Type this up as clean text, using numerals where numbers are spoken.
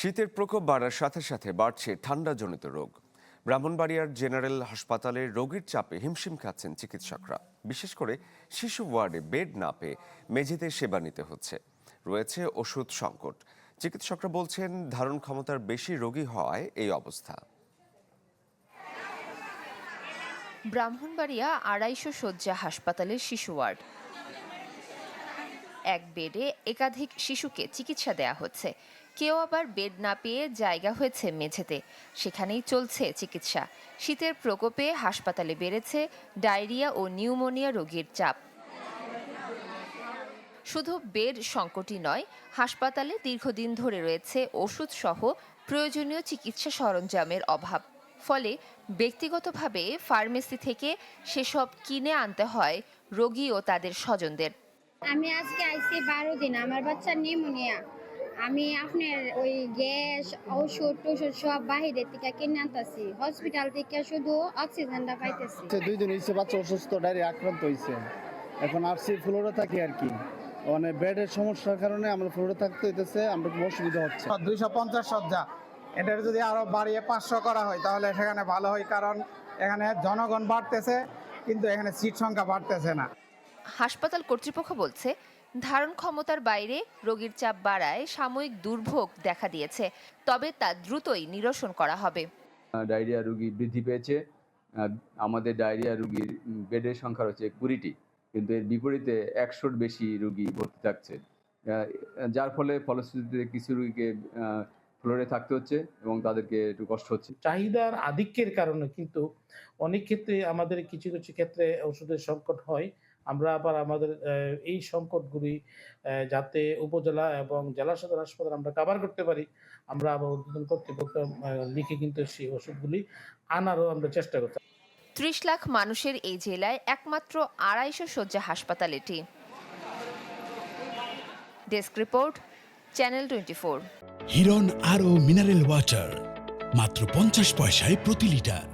শীতের প্রকোপ বাড়ার সাথে সাথে বাড়ছে ঠান্ডাজনিত রোগ। ব্রাহ্মণবাড়িয়ার জেনারেল হাসপাতালে রোগীর চাপে হিমশিম খাচ্ছেন চিকিৎসকরা। বিশেষ করে শিশু ওয়ার্ডে বেড না পেয়ে মেঝেতে সেবা নিতে হচ্ছে। রয়েছে ওষুধ সংকট। চিকিৎসকরা বলছেন ধারণ ক্ষমতার বেশি রোগী হওয়ায় এই অবস্থা। ব্রাহ্মণবাড়িয়া ২৫০ শয্যা হাসপাতালের শিশু ওয়ার্ড। এক বেডে একাধিক শিশুকে চিকিৎসা দেয়া হচ্ছে। কেউ আবার বেড না পেয়ে জায়গা হয়েছে মেঝেতে, সেখানেই চলছে চিকিৎসা। শীতের প্রকোপে হাসপাতালে বেড়েছে ডায়রিয়া ও নিউমোনিয়া রোগীর চাপ। শুধু বেড সংকটই নয়, হাসপাতালে দীর্ঘদিন ধরে রয়েছে ওষুধ সহ প্রয়োজনীয় চিকিৎসা সরঞ্জামের অভাব। ফলে ব্যক্তিগতভাবে ফার্মেসি থেকে সেসব কিনে আনতে হয় রোগী ও তাদের স্বজনদের। আমি আজকে আইছি 12 দিন, আমার বাচ্চার নিউমোনিয়া। আমি আপনার ওই গ্যাস ঔষধ টষধ সব বাহিরের থেকে কিনে আনতেছি, হসপিটাল থেকে শুধু অক্সিজেনটা পাইতেছি। 2 দিন হয়েছে বাচ্চা অসুস্থ, ডায়রিয়া আক্রান্ত হয়েছে। এখন আসছি ফ্লোরে থাকি আর কি, মানে বেডের সমস্যার কারণে আমরা ফ্লোরে থাকতে হইতেছে, আমরা খুব অসুবিধা হচ্ছে। 250 শয্যা, এটার যদি আরো বাড়িয়ে 500 করা হয় তাহলে সেখানে ভালো হয়, কারণ এখানে জনগণ বাড়তেছে কিন্তু এখানে সিট সংখ্যা বাড়তেছে না। হাসপাতাল কর্তৃপক্ষ বলছে ধারণ ক্ষমতার বাইরে রোগীর চাপ বাড়ায় সাময়িক দুর্ভোগ দেখা দিয়েছে, তবে তা দ্রুতই নিরসন করা হবে। ডায়রিয়া রোগী বৃদ্ধি পেয়েছে। আমাদের ডায়রিয়া রোগীর বেডের সংখ্যা হচ্ছে 20টি, কিন্তু এর বিপরীতে 100-র বেশি রোগী ভর্তি থাকছে, যার ফলশ্রুতিতে কিছু রোগীকে ফ্লোরে থাকতে হচ্ছে এবং তাদেরকে একটু কষ্ট হচ্ছে। চাহিদার আধিক্যের কারণে কিন্তু অনেক ক্ষেত্রে আমাদের কিছু কিছু ক্ষেত্রে ওষুধের সংকট হয়। আমরা আবার আমাদের এই সংকটগুলি যাতে উপজেলা এবং জেলা সদর হাসপাতাল আমরা কভার করতে পারি, আমরা আবার উদ্বোধন কর্তৃপক্ষ লিখে কিন্তু সেই ওষুধগুলি আনারও আমরা চেষ্টা করছি। ৩০ লাখ মানুষের এই জেলায় একমাত্র ২৫০ শয্যা হাসপাতাল এটি। Desk report, channel 24। হিরন আরও মিনারেল ওয়াটার মাত্র 50 পয়সায় প্রতি লিটার।